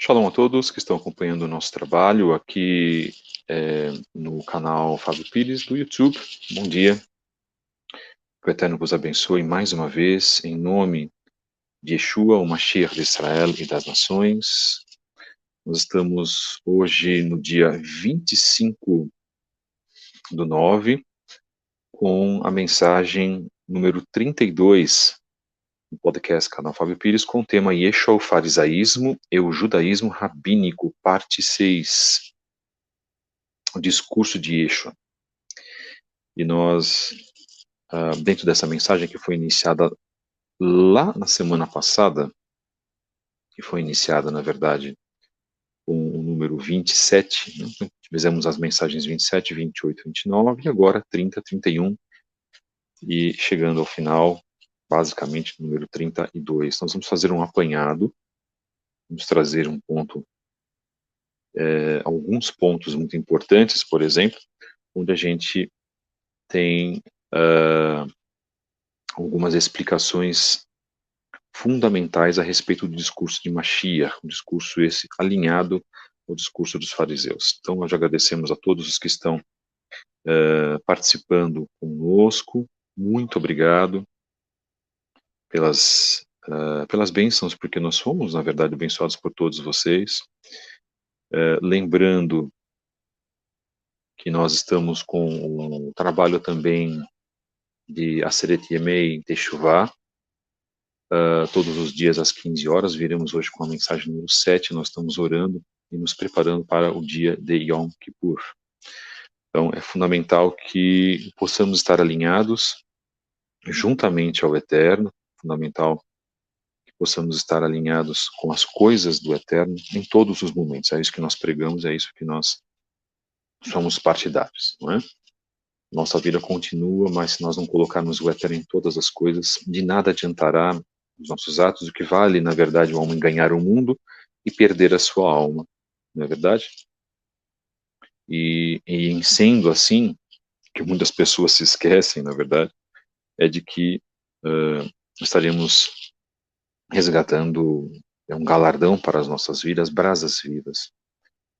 Shalom a todos que estão acompanhando o nosso trabalho aqui no canal Fábio Pires do YouTube. Bom dia, que o Eterno vos abençoe mais uma vez, em nome de Yeshua, o Mashiach de Israel e das nações. Nós estamos hoje no dia 25/9, com a mensagem número 32 do podcast Canal Fábio Pires, com o tema Yeshua, o farisaísmo e o judaísmo rabínico, parte 6. O discurso de Yeshua. E nós, dentro dessa mensagem que foi iniciada lá na semana passada, que foi iniciada, na verdade, com o número 27, né? Fizemos as mensagens 27, 28, 29, e agora 30, 31, e chegando ao final, basicamente, número 32. Nós vamos fazer um apanhado, vamos trazer alguns pontos muito importantes, por exemplo, onde a gente tem algumas explicações fundamentais a respeito do discurso de Mashiach, um discurso esse alinhado ao discurso dos fariseus. Então, nós agradecemos a todos os que estão participando conosco. Muito obrigado pelas bênçãos, porque nós fomos, na verdade, abençoados por todos vocês. Lembrando que nós estamos com um trabalho também de Aseret Yemei Teshuvah, todos os dias às 15 horas. Viremos hoje com a mensagem número 7. Nós estamos orando e nos preparando para o dia de Yom Kippur. Então, é fundamental que possamos estar alinhados juntamente ao Eterno, fundamental que possamos estar alinhados com as coisas do Eterno em todos os momentos. É isso que nós pregamos, é isso que nós somos partidários, não é? Nossa vida continua, mas se nós não colocarmos o Eterno em todas as coisas, de nada adiantará os nossos atos. O que vale, na verdade, o homem ganhar o mundo e perder a sua alma, não é verdade? E em sendo assim, que muitas pessoas se esquecem, na verdade, é de que estaremos resgatando um galardão para as nossas vidas, brasas vivas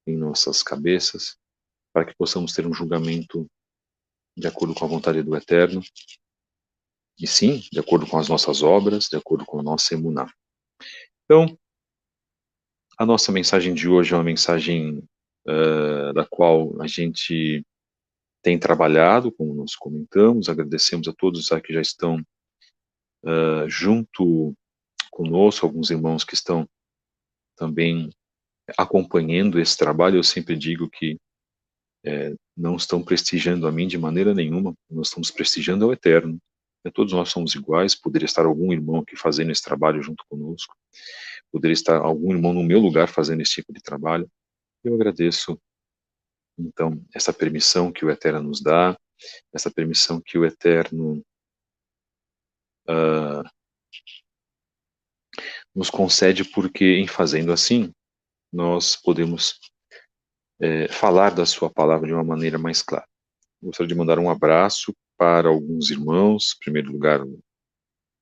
em nossas cabeças, para que possamos ter um julgamento de acordo com a vontade do Eterno, e sim, de acordo com as nossas obras, de acordo com a nossa emuná. Então, a nossa mensagem de hoje é uma mensagem da qual a gente tem trabalhado, como nós comentamos. Agradecemos a todos que já estão junto conosco, alguns irmãos que estão também acompanhando esse trabalho. Eu sempre digo que não estão prestigiando a mim de maneira nenhuma, nós estamos prestigiando ao Eterno. Todos nós somos iguais. Poderia estar algum irmão aqui fazendo esse trabalho junto conosco, poderia estar algum irmão no meu lugar fazendo esse tipo de trabalho. Eu agradeço, então, essa permissão que o Eterno nos dá, essa permissão que o Eterno nos concede, porque em fazendo assim, nós podemos falar da sua palavra de uma maneira mais clara. Gostaria de mandar um abraço para alguns irmãos. Em primeiro lugar,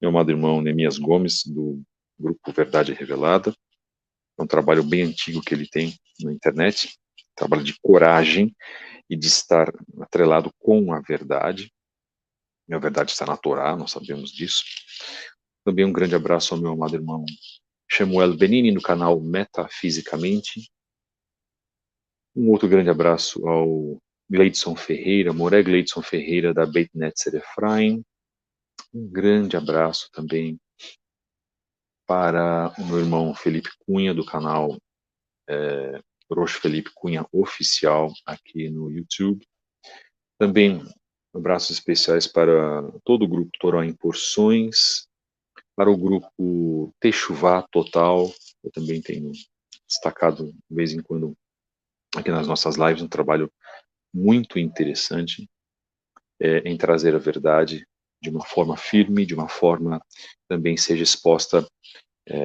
meu amado irmão Neemias Gomes, do grupo Verdade Revelada. É um trabalho bem antigo que ele tem na internet, trabalho de coragem e de estar atrelado com a verdade. E a verdade está na Torá, nós sabemos disso. Também um grande abraço ao meu amado irmão Shemuel Benini, no canal Metafisicamente. Um outro grande abraço ao Gleidson Ferreira, Moré Gleidson Ferreira, da Beit Netzer Efraim. Um grande abraço também para o meu irmão Felipe Cunha, do canal Rosh Felipe Cunha Oficial, aqui no YouTube. Também abraços especiais para todo o grupo Torá em Porções, para o grupo Techuvá Total. Eu também tenho destacado de vez em quando aqui nas nossas lives um trabalho muito interessante em trazer a verdade de uma forma firme, de uma forma também seja exposta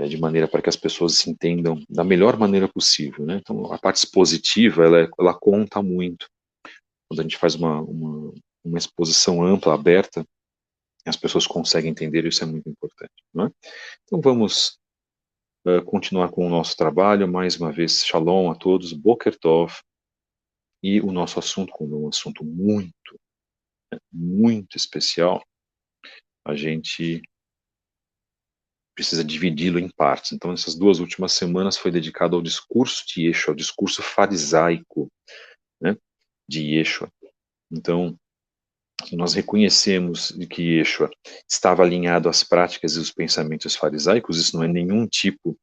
de maneira para que as pessoas se entendam da melhor maneira possível, né? Então, a parte expositiva, ela conta muito. Quando a gente faz uma exposição ampla, aberta, as pessoas conseguem entender, isso é muito importante, não é? Então, vamos continuar com o nosso trabalho. Mais uma vez, shalom a todos, Boker Tov, e o nosso assunto, como é um assunto muito, muito especial, a gente precisa dividi-lo em partes. Então, essas 2 últimas semanas foi dedicado ao discurso de Yeshua, ao discurso farisaico, né, de Yeshua. Então, nós reconhecemos que Yeshua estava alinhado às práticas e os pensamentos farisaicos. Isso não é nenhum tipo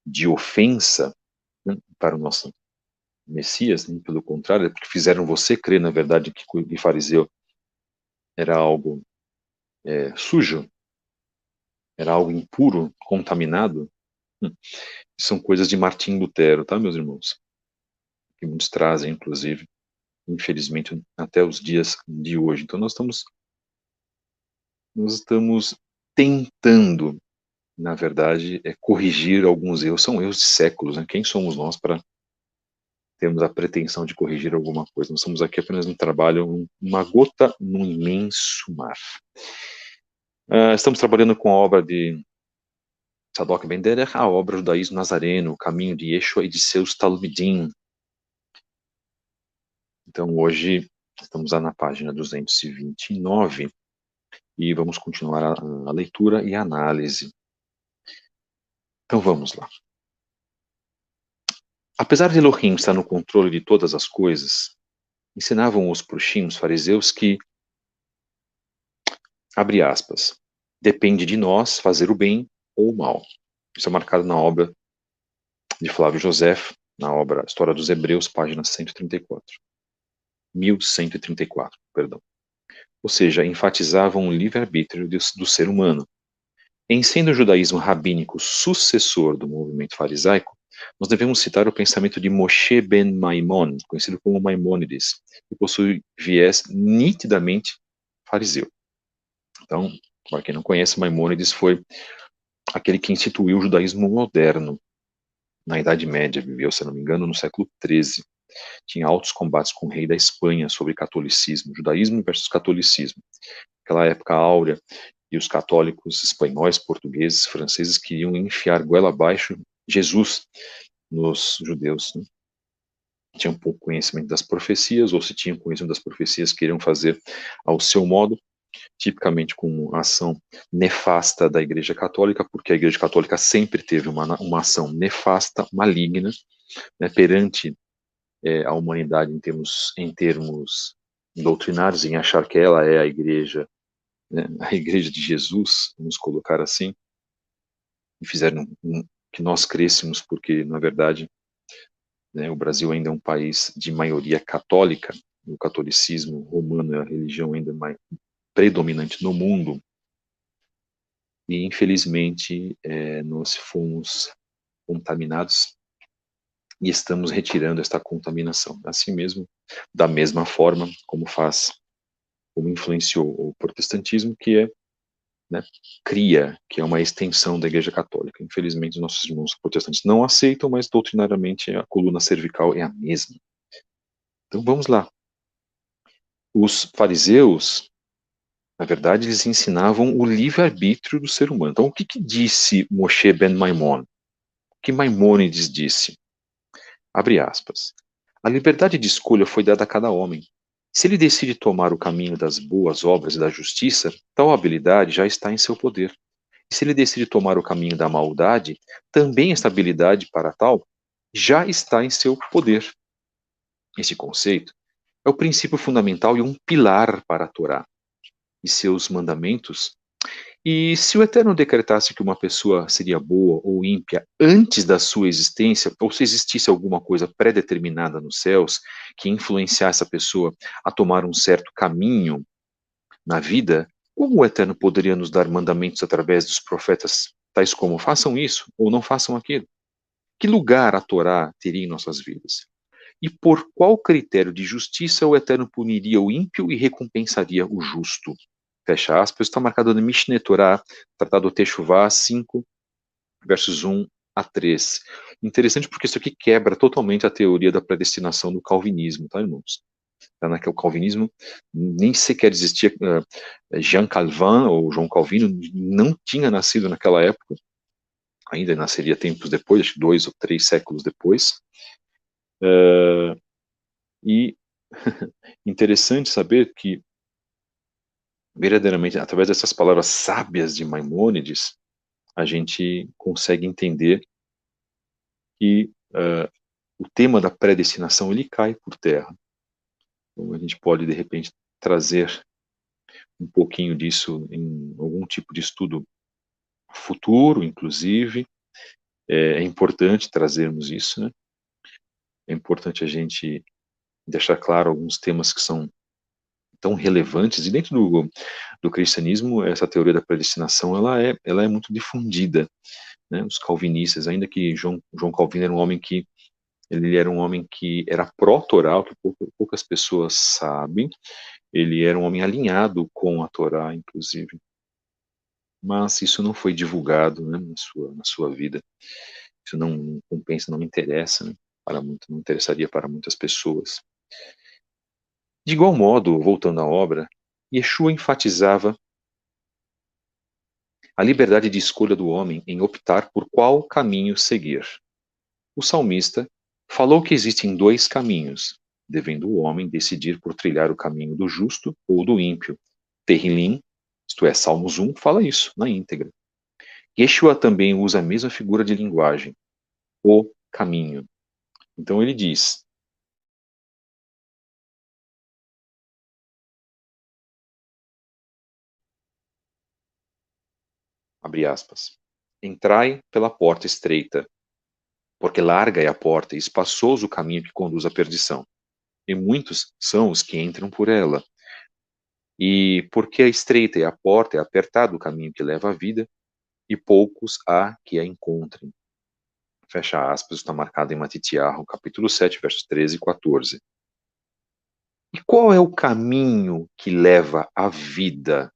de ofensa, né, para o nosso Messias, né? Pelo contrário, é porque fizeram você crer, na verdade, que o fariseu era algo sujo, era algo impuro, contaminado. Hum. São coisas de Martim Lutero, tá, meus irmãos? Que muitos trazem, inclusive, infelizmente, até os dias de hoje. Então, nós estamos tentando, na verdade, corrigir alguns erros. São erros de séculos, né? Quem somos nós para termos a pretensão de corrigir alguma coisa? Nós estamos aqui apenas no trabalho, uma gota num imenso mar. Estamos trabalhando com a obra de Tzadok Ben Derech, a obra Judaísmo Nazareno, o caminho de Yeshua e de seus Talmidim. Então, hoje, estamos lá na página 229 e vamos continuar a leitura e a análise. Então, vamos lá. Apesar de Elohim estar no controle de todas as coisas, ensinavam os prushim, os fariseus, que, abre aspas, depende de nós fazer o bem ou o mal. Isso é marcado na obra de Flávio José, na obra História dos Hebreus, página 134. 1134, perdão. Ou seja, enfatizavam o livre-arbítrio do ser humano. Em sendo o judaísmo rabínico sucessor do movimento farisaico, nós devemos citar o pensamento de Moshe ben Maimon, conhecido como Maimônides, que possui viés nitidamente fariseu. Então, para quem não conhece, Maimônides foi aquele que instituiu o judaísmo moderno na Idade Média, viveu, se não me engano, no século XIII. Tinha altos combates com o rei da Espanha sobre catolicismo, judaísmo versus catolicismo. Aquela época áurea, e os católicos espanhóis, portugueses, franceses queriam enfiar goela abaixo Jesus nos judeus, né? Tinham pouco conhecimento das profecias, ou se tinham conhecimento das profecias, queriam fazer ao seu modo, tipicamente com a ação nefasta da Igreja Católica, porque a Igreja Católica sempre teve uma ação nefasta, maligna, né, perante a humanidade em termos doutrinários, em achar que ela é a Igreja, né, a Igreja de Jesus, vamos colocar assim, e fizeram que nós crescêssemos, porque, na verdade, né, o Brasil ainda é um país de maioria católica, o catolicismo romano é a religião ainda mais predominante no mundo, e infelizmente nós fomos contaminados e estamos retirando esta contaminação. Assim mesmo, da mesma forma como influenciou o protestantismo, que é, né, cria, que é uma extensão da Igreja Católica. Infelizmente, os nossos irmãos protestantes não aceitam, mas doutrinariamente a coluna cervical é a mesma. Então vamos lá. Os fariseus, na verdade, eles ensinavam o livre-arbítrio do ser humano. Então, o que disse Moshe ben Maimon? O que Maimônides disse? Abre aspas. A liberdade de escolha foi dada a cada homem. Se ele decide tomar o caminho das boas obras e da justiça, tal habilidade já está em seu poder. E se ele decide tomar o caminho da maldade, também esta habilidade para tal já está em seu poder. Esse conceito é o princípio fundamental e um pilar para a Torá e seus mandamentos. E se o Eterno decretasse que uma pessoa seria boa ou ímpia antes da sua existência, ou se existisse alguma coisa pré-determinada nos céus que influenciasse a pessoa a tomar um certo caminho na vida, como o Eterno poderia nos dar mandamentos através dos profetas, tais como façam isso ou não façam aquilo? Que lugar a Torá teria em nossas vidas? E por qual critério de justiça o Eterno puniria o ímpio e recompensaria o justo? Fecha aspas, está marcado no Mishneh Torah, Tratado Teshuvah 5, versos 1 a 3. Interessante porque isso aqui quebra totalmente a teoria da predestinação do calvinismo, tá, irmãos? Tá, naquele calvinismo nem sequer existia Jean Calvin ou João Calvino, não tinha nascido naquela época. ainda nasceria tempos depois, acho que 2 ou 3 séculos depois. E interessante saber que, verdadeiramente, através dessas palavras sábias de Maimônides, a gente consegue entender que o tema da predestinação ele cai por terra. Então, a gente pode, de repente, trazer um pouquinho disso em algum tipo de estudo futuro, inclusive. É importante trazermos isso, né? É importante a gente deixar claro alguns temas que são tão relevantes, e dentro do cristianismo, essa teoria da predestinação, ela é muito difundida, né? Os calvinistas, ainda que João Calvino era um homem que ele era um homem que era pró-Torá, que poucas pessoas sabem. Ele era um homem alinhado com a Torá, inclusive. Mas isso não foi divulgado, né, na sua vida. Isso não compensa, não interessa, né, não interessaria para muitas pessoas. De igual modo, voltando à obra, Yeshua enfatizava a liberdade de escolha do homem em optar por qual caminho seguir. O salmista falou que existem dois caminhos, devendo o homem decidir por trilhar o caminho do justo ou do ímpio. Terrilim, isto é, Salmos 1, fala isso na íntegra. Yeshua também usa a mesma figura de linguagem, o caminho. Então ele diz, abre aspas, entrai pela porta estreita, porque larga é a porta e espaçoso o caminho que conduz à perdição, e muitos são os que entram por ela. E porque a estreita é a porta, é apertado o caminho que leva à vida, e poucos há que a encontrem. Fecha aspas, está marcado em Matitiarro, capítulo 7, versos 13 e 14. E qual é o caminho que leva à vida?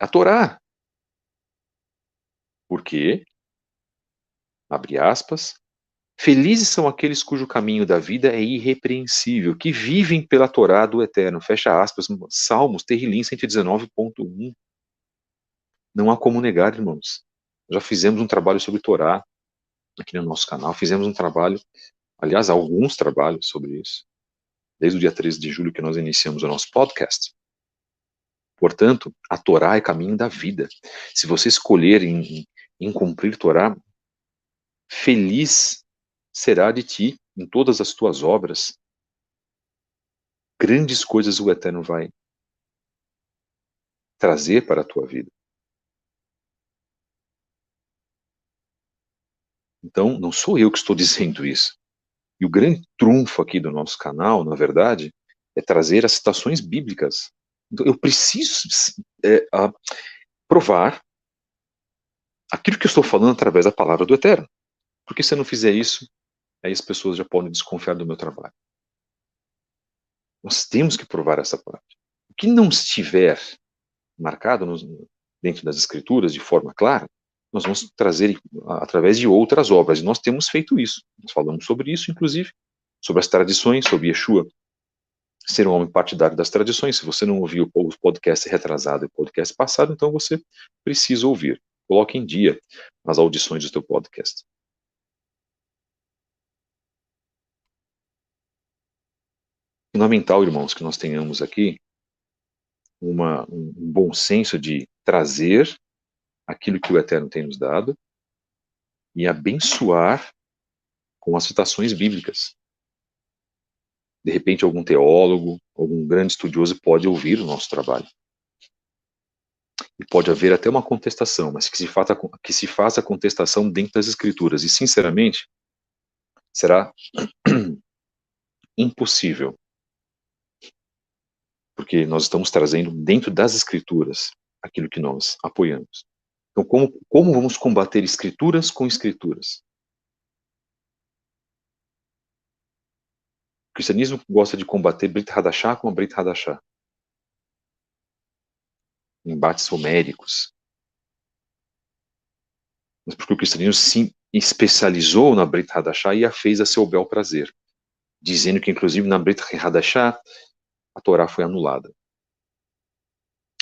A Torá. Por quê? Abre aspas. Felizes são aqueles cujo caminho da vida é irrepreensível, que vivem pela Torá do Eterno. Fecha aspas. Salmos, Terrilim 119.1. Não há como negar, irmãos. Já fizemos um trabalho sobre Torá aqui no nosso canal. Fizemos um trabalho, aliás, alguns trabalhos sobre isso, desde o dia 13 de julho que nós iniciamos o nosso podcast. Portanto, a Torá é caminho da vida. Se você escolher em cumprir Torá, feliz será de ti em todas as tuas obras. Grandes coisas o Eterno vai trazer para a tua vida. Então, não sou eu que estou dizendo isso. E o grande trunfo aqui do nosso canal, na verdade, é trazer as citações bíblicas. Então, eu preciso provar aquilo que eu estou falando através da palavra do Eterno. Porque se eu não fizer isso, aí as pessoas já podem desconfiar do meu trabalho. Nós temos que provar essa parte. O que não estiver marcado dentro das Escrituras de forma clara, nós vamos trazer através de outras obras. E nós temos feito isso. Nós falamos sobre isso, inclusive, sobre as tradições, sobre Yeshua ser um homem partidário das tradições. Se você não ouviu o podcast retrasado e o podcast passado, então você precisa ouvir. Coloque em dia as audições do seu podcast. Fundamental, irmãos, que nós tenhamos aqui um bom senso de trazer aquilo que o Eterno tem nos dado e abençoar com as citações bíblicas. De repente, algum teólogo, algum grande estudioso pode ouvir o nosso trabalho. E pode haver até uma contestação, mas que se faça a contestação dentro das Escrituras. E, sinceramente, será impossível, porque nós estamos trazendo dentro das Escrituras aquilo que nós apoiamos. Então, como vamos combater Escrituras com Escrituras? O cristianismo gosta de combater Brit Hadashah com a Brit Hadashah. Embates homéricos. Mas porque o cristianismo se especializou na Brit Hadashah e a fez a seu bel prazer, dizendo que, inclusive, na Brit Hadashah, a Torá foi anulada.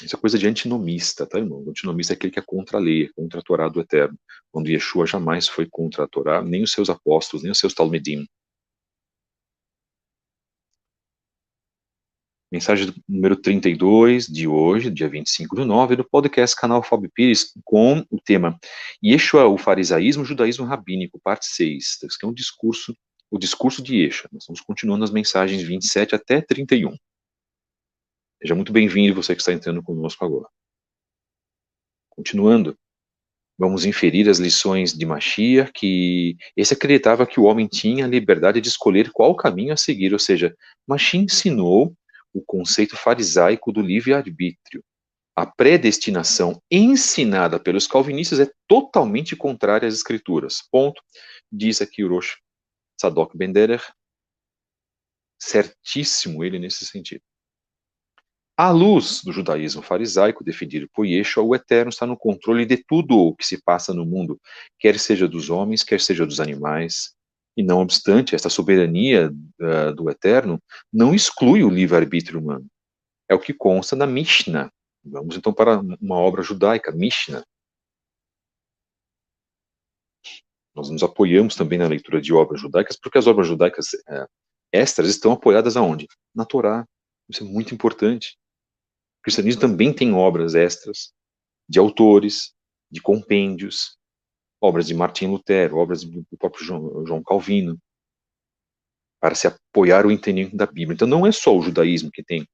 Isso é coisa de antinomista, tá, irmão? O antinomista é aquele que é contra a lei, é contra a Torá do Eterno. Quando Yeshua jamais foi contra a Torá, nem os seus apóstolos, nem os seus talmidim. Mensagem número 32 de hoje, dia 25/9, do podcast Canal Fábio Pires, com o tema Yeshua, o farisaísmo, o judaísmo rabínico, parte 6. Esse aqui é o discurso de Yeshua. Nós estamos continuando as mensagens 27 até 31. Seja muito bem-vindo você que está entrando conosco agora. Continuando, vamos inferir as lições de Mashiach, que esse acreditava que o homem tinha a liberdade de escolher qual caminho a seguir, ou seja, Mashiach ensinou o conceito farisaico do livre-arbítrio. A predestinação ensinada pelos calvinistas é totalmente contrária às escrituras. Ponto. Diz aqui o Rosh Tzadok Ben Derer, certíssimo ele nesse sentido. À luz do judaísmo farisaico defendido por Yeshua, o Eterno está no controle de tudo o que se passa no mundo, quer seja dos homens, quer seja dos animais. E não obstante, esta soberania do Eterno não exclui o livre-arbítrio humano. É o que consta na Mishnah. Vamos então para uma obra judaica, Mishnah. Nós nos apoiamos também na leitura de obras judaicas, porque as obras judaicas extras estão apoiadas aonde? Na Torá. Isso é muito importante. O cristianismo também tem obras extras de autores, de compêndios, obras de Martim Lutero, obras do próprio João Calvino, para se apoiar o entendimento da Bíblia. Então não é só o judaísmo que tem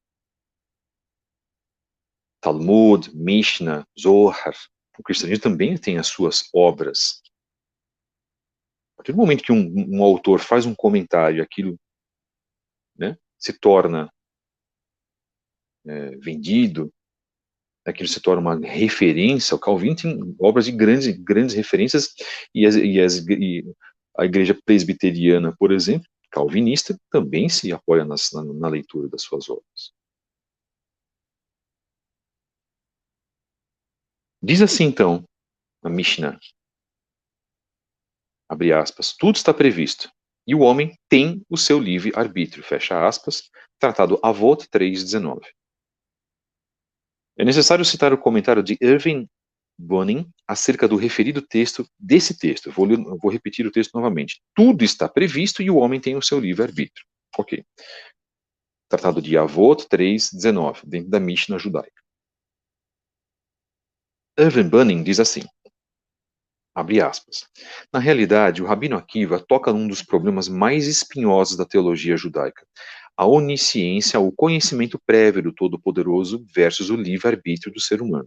Talmud, Mishnah, Zohar. O cristianismo também tem as suas obras. A partir do momento que um autor faz um comentário, aquilo, né, se torna vendido, aquilo se torna uma referência. O Calvino tem obras de grandes referências, e a igreja presbiteriana, por exemplo, calvinista, também se apoia na leitura das suas obras. Diz assim, então, a Mishnah, abre aspas, tudo está previsto, e o homem tem o seu livre-arbítrio, fecha aspas, tratado Avot 3:19. É necessário citar o comentário de Irving Bonin acerca do referido texto desse texto. Vou repetir o texto novamente. Tudo está previsto e o homem tem o seu livre-arbítrio. Ok. Tratado de Avot 3:19, dentro da Mishnah judaica. Irving Bonin diz assim, abre aspas, na realidade, o Rabino Akiva toca num dos problemas mais espinhosos da teologia judaica, a onisciência, o conhecimento prévio do Todo-Poderoso versus o livre-arbítrio do ser humano.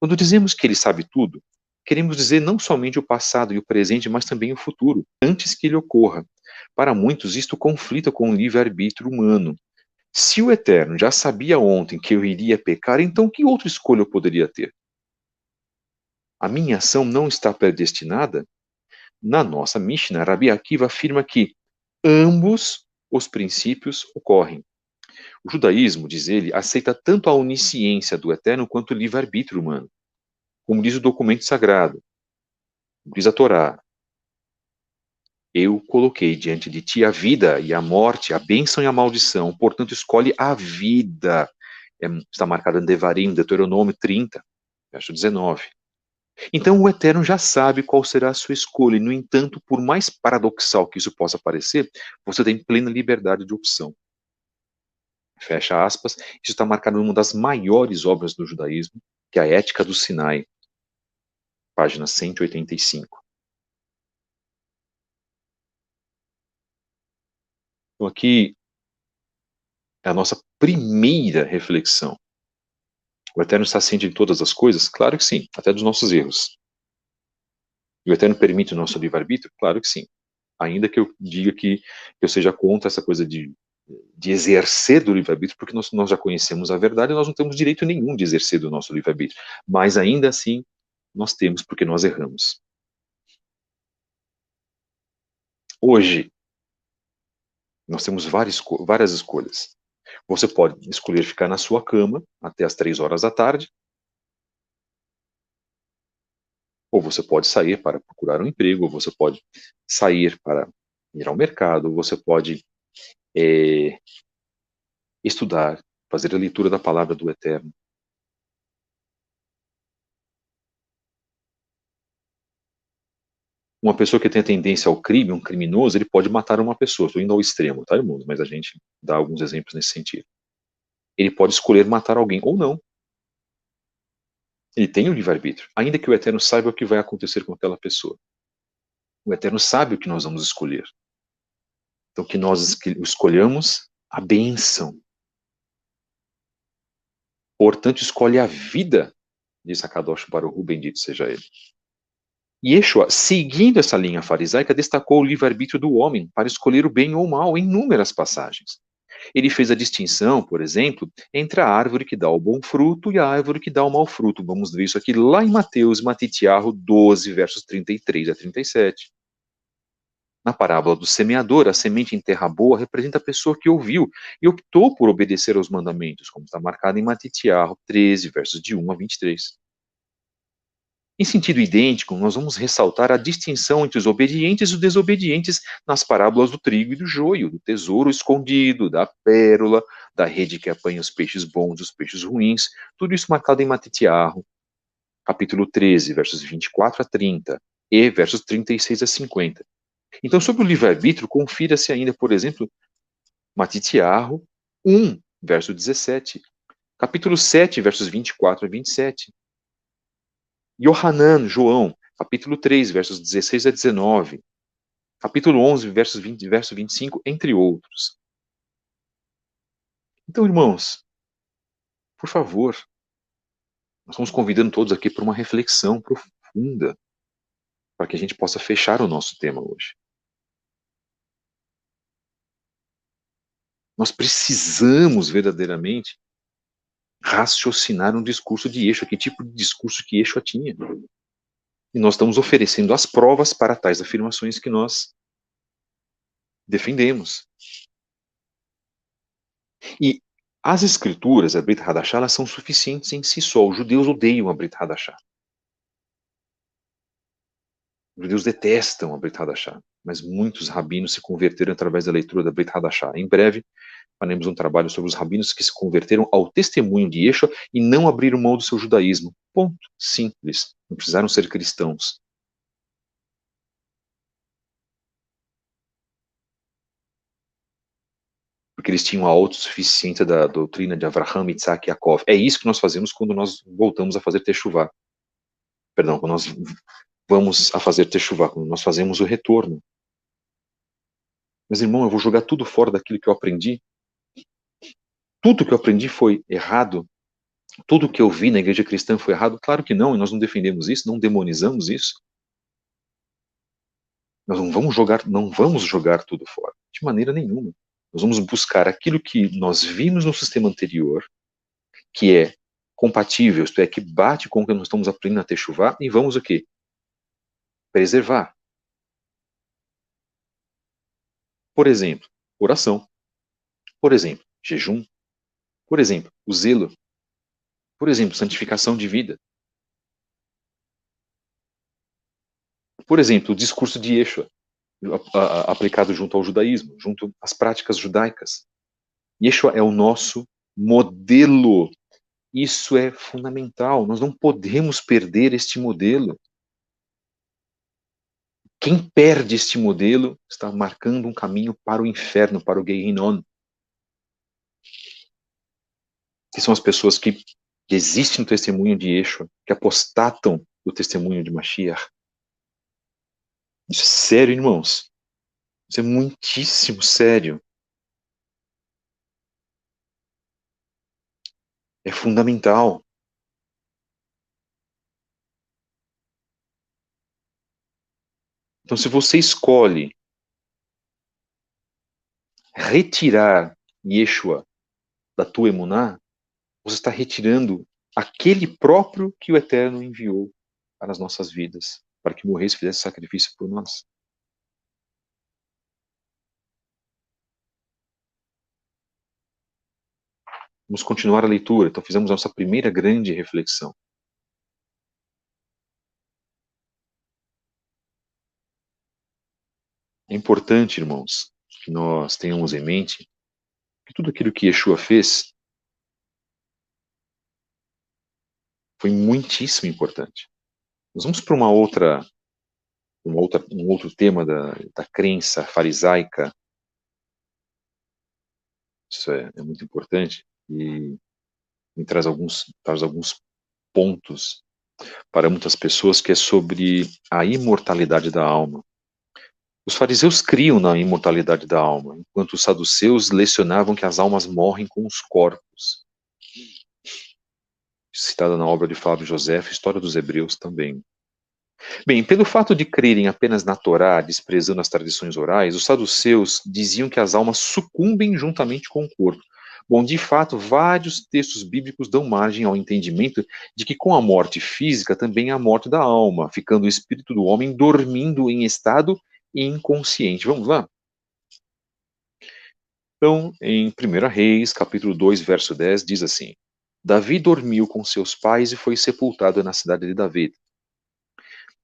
Quando dizemos que ele sabe tudo, queremos dizer não somente o passado e o presente, mas também o futuro, antes que ele ocorra. Para muitos, isto conflita com o livre-arbítrio humano. Se o Eterno já sabia ontem que eu iria pecar, então que outra escolha eu poderia ter? A minha ação não está predestinada? Na nossa Mishnah, Rabi Akiva afirma que ambos os princípios ocorrem. O judaísmo, diz ele, aceita tanto a onisciência do Eterno quanto o livre-arbítrio humano. Como diz o documento sagrado, diz a Torá, eu coloquei diante de ti a vida e a morte, a bênção e a maldição, portanto escolhe a vida. Está marcada em Devarim, Deuteronômio 30, verso 19. Então o Eterno já sabe qual será a sua escolha, e, no entanto, por mais paradoxal que isso possa parecer, você tem plena liberdade de opção. Fecha aspas, isso está marcado em uma das maiores obras do judaísmo, que é a Ética do Sinai, página 185. Então aqui é a nossa primeira reflexão. O Eterno está ciente de todas as coisas? Claro que sim, até dos nossos erros. E o Eterno permite o nosso livre-arbítrio? Claro que sim. Ainda que eu diga que eu seja contra essa coisa de exercer do livre-arbítrio, porque nós já conhecemos a verdade e nós não temos direito nenhum de exercer do nosso livre-arbítrio. Mas ainda assim, nós temos porque nós erramos. Hoje, nós temos várias escolhas. Você pode escolher ficar na sua cama até as 3 horas da tarde, ou você pode sair para procurar um emprego, ou você pode sair para ir ao mercado, ou você pode estudar, fazer a leitura da palavra do Eterno. Uma pessoa que tem a tendência ao crime, um criminoso, ele pode matar uma pessoa. Estou indo ao extremo, tá, irmãos? Mas a gente dá alguns exemplos nesse sentido. Ele pode escolher matar alguém ou não. Ele tem o livre-arbítrio, ainda que o Eterno saiba o que vai acontecer com aquela pessoa. O Eterno sabe o que nós vamos escolher. Então, que nós escolhamos a bênção. Portanto, escolhe a vida, diz Hakadosh Baruch Hu, bendito seja ele. E Yeshua, seguindo essa linha farisaica, destacou o livre-arbítrio do homem para escolher o bem ou o mal em inúmeras passagens. Ele fez a distinção, por exemplo, entre a árvore que dá o bom fruto e a árvore que dá o mau fruto. Vamos ver isso aqui lá em Mateus, Matitiarro 12, versos 33 a 37. Na parábola do semeador, a semente em terra boa representa a pessoa que ouviu e optou por obedecer aos mandamentos, como está marcado em Matitiarro 13, versos de 1 a 23. Em sentido idêntico, nós vamos ressaltar a distinção entre os obedientes e os desobedientes nas parábolas do trigo e do joio, do tesouro escondido, da pérola, da rede que apanha os peixes bons e os peixes ruins, tudo isso marcado em Matitiarro, capítulo 13, versos 24 a 30 e versos 36 a 50. Então, sobre o livre-arbítrio, confira-se ainda, por exemplo, Matitiarro 1, verso 17, capítulo 7, versos 24 a 27, Yohanan, João, capítulo 3, versos 16 a 19, capítulo 11, verso 25, entre outros. Então, irmãos, por favor, nós estamos convidando todos aqui para uma reflexão profunda, para que a gente possa fechar o nosso tema hoje. Nós precisamos verdadeiramente raciocinar um discurso de Yeshua, que tipo de discurso que Yeshua tinha. E nós estamos oferecendo as provas para tais afirmações que nós defendemos. E as escrituras, a Brit Hadashah, elas são suficientes em si só. Os judeus odeiam a Brit Hadashah. Os judeus detestam a Brit Hadashah. Mas muitos rabinos se converteram através da leitura da Brit Hadashah. Em breve, faremos um trabalho sobre os rabinos que se converteram ao testemunho de Yeshua e não abriram mão do seu judaísmo. Ponto. Simples. Não precisaram ser cristãos. Porque eles tinham a autossuficiência da doutrina de Avraham, Isaac e Yaakov. É isso que nós fazemos quando nós voltamos a fazer Teshuvah. Perdão, quando nós vamos a fazer Teshuvah, quando nós fazemos o retorno. Mas, irmão, eu vou jogar tudo fora daquilo que eu aprendi? Tudo que eu aprendi foi errado? Tudo que eu vi na igreja cristã foi errado? Claro que não, e nós não defendemos isso, não demonizamos isso. Nós não vamos jogar tudo fora, de maneira nenhuma. Nós vamos buscar aquilo que nós vimos no sistema anterior, que é compatível, isto é, que bate com o que nós estamos aprendendo a Teshuvah, e vamos o quê? Preservar. Por exemplo, oração. Por exemplo, jejum. Por exemplo, o zelo. Por exemplo, santificação de vida. Por exemplo, o discurso de Yeshua, aplicado junto ao judaísmo, junto às práticas judaicas. Yeshua é o nosso modelo. Isso é fundamental. Nós não podemos perder este modelo. Quem perde este modelo está marcando um caminho para o inferno, para o Gehinnom. Que são as pessoas que existem no testemunho de Yeshua, que apostatam do testemunho de Mashiach. Isso é sério, irmãos. Isso é muitíssimo sério. É fundamental. Então, se você escolhe retirar Yeshua da tua emuná, você está retirando aquele próprio que o Eterno enviou para as nossas vidas, para que morresse e fizesse sacrifício por nós. Vamos continuar a leitura. Então, fizemos a nossa primeira grande reflexão. É importante, irmãos, que nós tenhamos em mente que tudo aquilo que Yeshua fez foi muitíssimo importante. Nós vamos para uma outra um outro tema da crença farisaica. Isso é muito importante e me traz alguns pontos para muitas pessoas, que é sobre a imortalidade da alma. Os fariseus criam na imortalidade da alma, enquanto os saduceus lecionavam que as almas morrem com os corpos. Citada na obra de Flávio Josefo, História dos Hebreus também. Bem, pelo fato de crerem apenas na Torá, desprezando as tradições orais, os saduceus diziam que as almas sucumbem juntamente com o corpo. Bom, de fato, vários textos bíblicos dão margem ao entendimento de que com a morte física também há a morte da alma, ficando o espírito do homem dormindo em estado inconsciente. Vamos lá? Então, em 1 Reis, capítulo 2, verso 10, diz assim: Davi dormiu com seus pais e foi sepultado na cidade de Davi.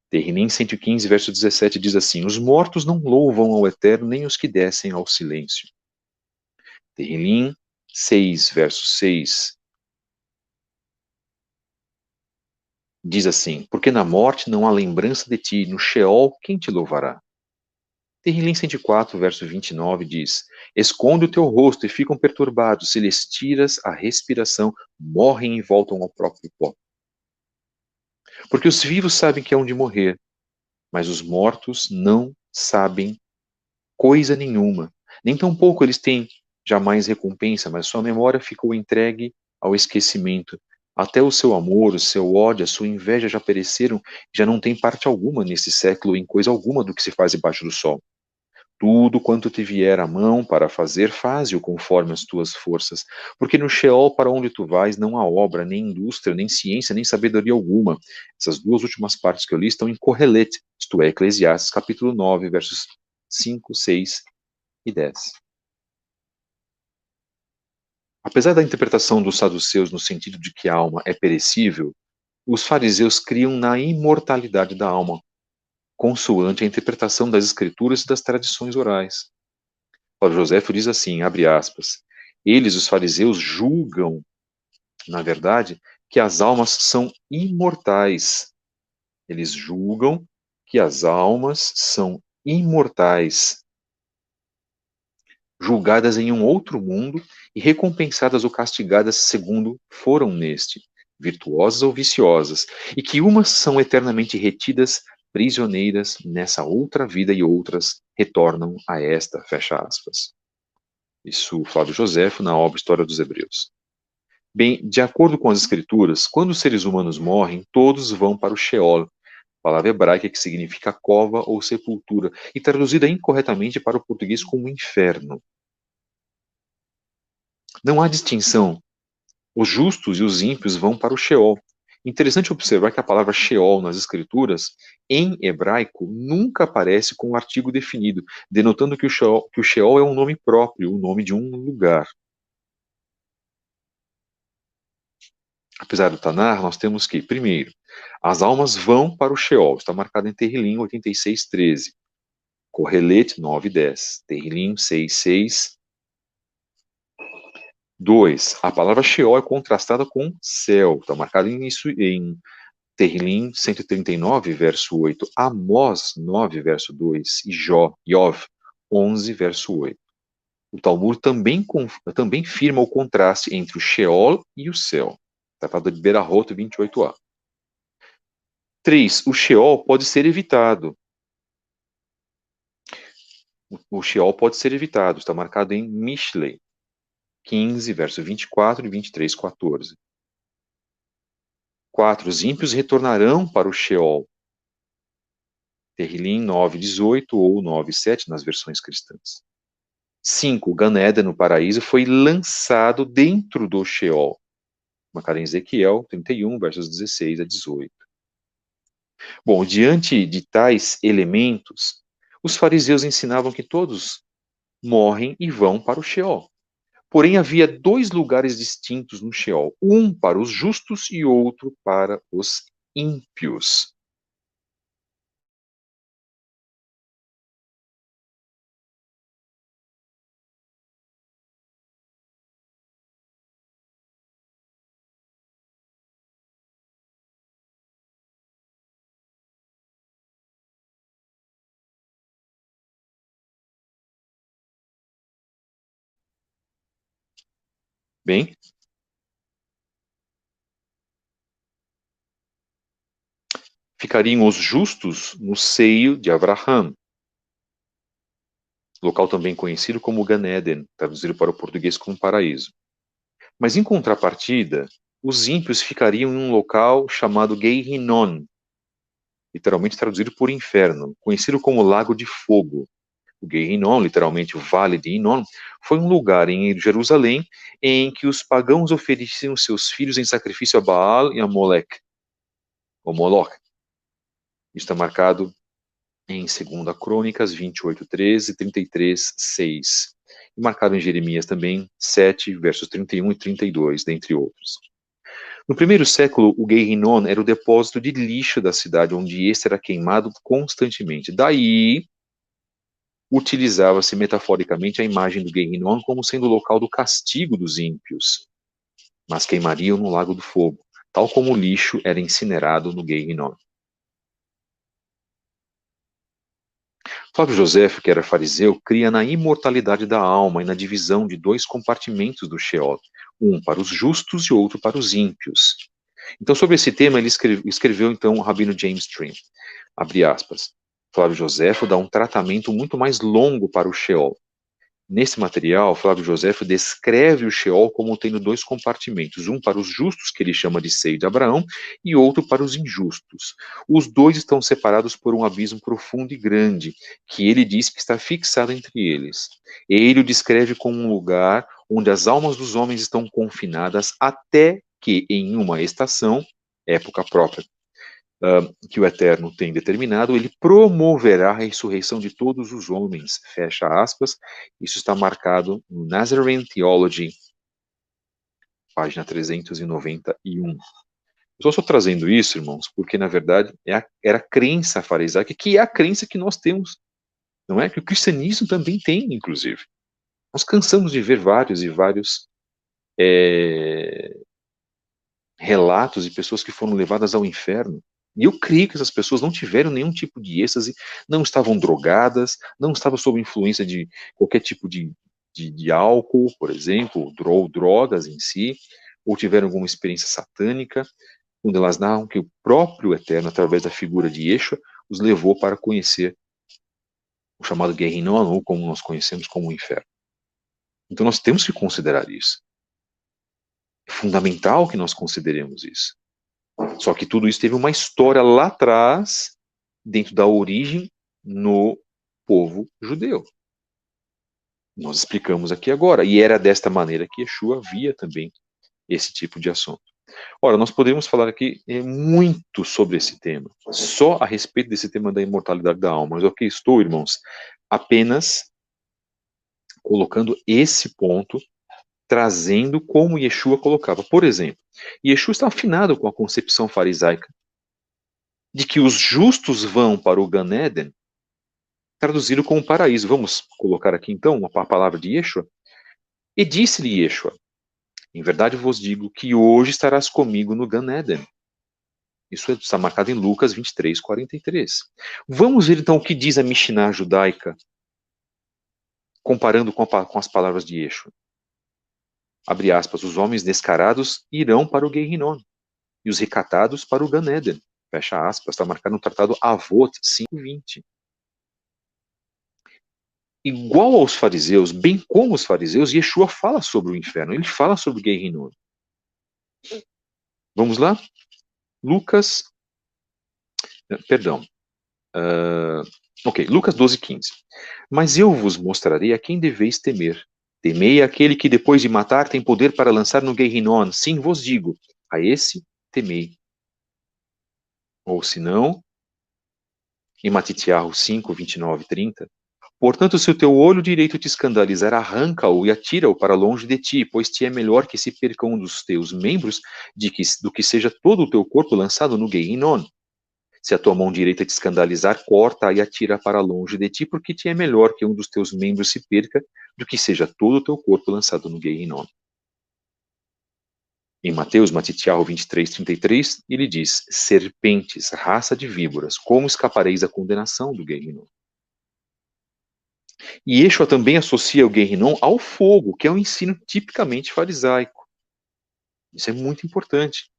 Terrinim 115, verso 17 diz assim: Os mortos não louvam ao Eterno, nem os que descem ao silêncio. Terrinim 6, verso 6 diz assim: Porque na morte não há lembrança de ti, no Sheol quem te louvará? Terrilim 104, verso 29 diz: Esconde o teu rosto e ficam perturbados, se lhes tiras a respiração, morrem e voltam ao próprio pó. Porque os vivos sabem que hão de morrer, mas os mortos não sabem coisa nenhuma. Nem tampouco eles têm jamais recompensa, mas sua memória ficou entregue ao esquecimento. Até o seu amor, o seu ódio, a sua inveja já pereceram, já não tem parte alguma nesse século em coisa alguma do que se faz debaixo do sol. Tudo quanto te vier à mão para fazer, faze-o conforme as tuas forças, porque no Sheol para onde tu vais não há obra, nem indústria, nem ciência, nem sabedoria alguma. Essas duas últimas partes que eu li estão em Kohelet, isto é, Eclesiastes, capítulo 9, versos 5, 6 e 10. Apesar da interpretação dos saduceus no sentido de que a alma é perecível, os fariseus criam na imortalidade da alma, consoante a interpretação das escrituras e das tradições orais. Paulo Joséfo diz assim, abre aspas, eles, os fariseus, julgam, na verdade, que as almas são imortais. Eles julgam que as almas são imortais, julgadas em um outro mundo e recompensadas ou castigadas segundo foram neste, virtuosas ou viciosas, e que umas são eternamente retidas prisioneiras nessa outra vida e outras retornam a esta, fecha aspas. Isso Flávio Joséfo na obra História dos Hebreus. Bem, de acordo com as escrituras, quando os seres humanos morrem, todos vão para o Sheol, palavra hebraica que significa cova ou sepultura, e traduzida incorretamente para o português como inferno. Não há distinção. Os justos e os ímpios vão para o Sheol. Interessante observar que a palavra Sheol nas escrituras, em hebraico, nunca aparece com um artigo definido, denotando que o Sheol é um nome próprio, o nome de um lugar. Apesar do Tanar, nós temos que, primeiro, as almas vão para o Sheol, está marcado em Terrilim 86:13, Correlete 9:10, Terrilim 6:6. 2. A palavra Sheol é contrastada com céu, está marcado em Terrilim 139, verso 8, Amós 9, verso 2 e Jov 11, verso 8. O Talmud também firma o contraste entre o Sheol e o céu. Tratado de Berahot 28a. 3. O Sheol pode ser evitado. O Sheol pode ser evitado. Está marcado em Mishlei 15, verso 24 e 23, 14. 4. Os ímpios retornarão para o Sheol. Terrilim 9:18 ou 9:7 nas versões cristãs. 5. O Gan Eden, no paraíso, foi lançado dentro do Sheol. Marcado em Ezequiel 31, versos 16 a 18. Bom, diante de tais elementos, os fariseus ensinavam que todos morrem e vão para o Sheol. Porém, havia dois lugares distintos no Sheol, um para os justos e outro para os ímpios. Bem, ficariam os justos no seio de Abraham, local também conhecido como Gan Eden, traduzido para o português como paraíso. Mas em contrapartida, os ímpios ficariam em um local chamado Gehinnom, literalmente traduzido por inferno, conhecido como Lago de Fogo. O Gehinnom, literalmente o Vale de Hinnom, foi um lugar em Jerusalém em que os pagãos ofereciam seus filhos em sacrifício a Baal e a Molech, ou Moloch. Isso está marcado em 2 Crônicas 28:13 e 33:6. E marcado em Jeremias também 7, versos 31 e 32, dentre outros. No primeiro século, o Gehinnom era o depósito de lixo da cidade, onde este era queimado constantemente. Daí, utilizava-se metaforicamente a imagem do Gehinnom como sendo o local do castigo dos ímpios, mas queimariam no lago do fogo, tal como o lixo era incinerado no Gehinnom. Flávio Josefo, que era fariseu, cria na imortalidade da alma e na divisão de dois compartimentos do Sheol, um para os justos e outro para os ímpios. Então, sobre esse tema, ele escreveu então o Rabino James Stream, abre aspas. Flávio Josefo dá um tratamento muito mais longo para o Sheol. Nesse material, Flávio Josefo descreve o Sheol como tendo dois compartimentos, um para os justos, que ele chama de seio de Abraão, e outro para os injustos. Os dois estão separados por um abismo profundo e grande, que ele diz que está fixado entre eles. Ele o descreve como um lugar onde as almas dos homens estão confinadas até que, em uma estação, época própria que o Eterno tem determinado, ele promoverá a ressurreição de todos os homens, fecha aspas. Isso está marcado no Nazarene Theology, página 391. Eu só estou trazendo isso, irmãos, porque, na verdade, era a crença farisaica, que é a crença que nós temos, não é? Que o cristianismo também tem, inclusive. Nós cansamos de ver vários e vários relatos de pessoas que foram levadas ao inferno. E eu creio que essas pessoas não tiveram nenhum tipo de êxtase, não estavam drogadas, não estavam sob influência de qualquer tipo de álcool, por exemplo, ou drogas em si, ou tiveram alguma experiência satânica, onde elas narram que o próprio Eterno, através da figura de Yeshua, os levou para conhecer o chamado Gehinnom, ou como nós conhecemos como o inferno. Então nós temos que considerar isso. É fundamental que nós consideremos isso. Só que tudo isso teve uma história lá atrás, dentro da origem no povo judeu. Nós explicamos aqui agora. E era desta maneira que Yeshua via também esse tipo de assunto. Ora, nós podemos falar aqui muito sobre esse tema, só a respeito desse tema da imortalidade da alma. Mas aqui estou, irmãos, apenas colocando esse ponto, trazendo como Yeshua colocava. Por exemplo, Yeshua está afinado com a concepção farisaica de que os justos vão para o Gan Eden, traduzido como paraíso. Vamos colocar aqui então a palavra de Yeshua. E disse-lhe Yeshua, em verdade vos digo que hoje estarás comigo no Gan Eden. Isso está marcado em Lucas 23:43. Vamos ver então o que diz a Mishnah judaica, comparando com as palavras de Yeshua. Abre aspas, os homens descarados irão para o Gehinnom, e os recatados para o Gan Eden. Fecha aspas, está marcado no tratado Avot 5:20. Igual aos fariseus, bem como os fariseus, Yeshua fala sobre o inferno, ele fala sobre o Gehinnom. Vamos lá? Lucas, perdão, Lucas 12:15. Mas eu vos mostrarei a quem deveis temer. Temei aquele que depois de matar tem poder para lançar no Gehinnom. Sim, vos digo, a esse temei. Ou se não, em Matitiarro 5, 29 e 30, portanto, se o teu olho direito te escandalizar, arranca-o e atira-o para longe de ti, pois te é melhor que se perca um dos teus membros do que seja todo o teu corpo lançado no Gehinnom. Se a tua mão direita te escandalizar, corta e atira para longe de ti, porque te é melhor que um dos teus membros se perca do que seja todo o teu corpo lançado no Gehinnom. Em Mateus, Matitiarro 23:33, ele diz, serpentes, raça de víboras, como escapareis da condenação do Gehinnom? E Yeshua também associa o Gehinnom ao fogo, que é um ensino tipicamente farisaico. Isso é muito importante.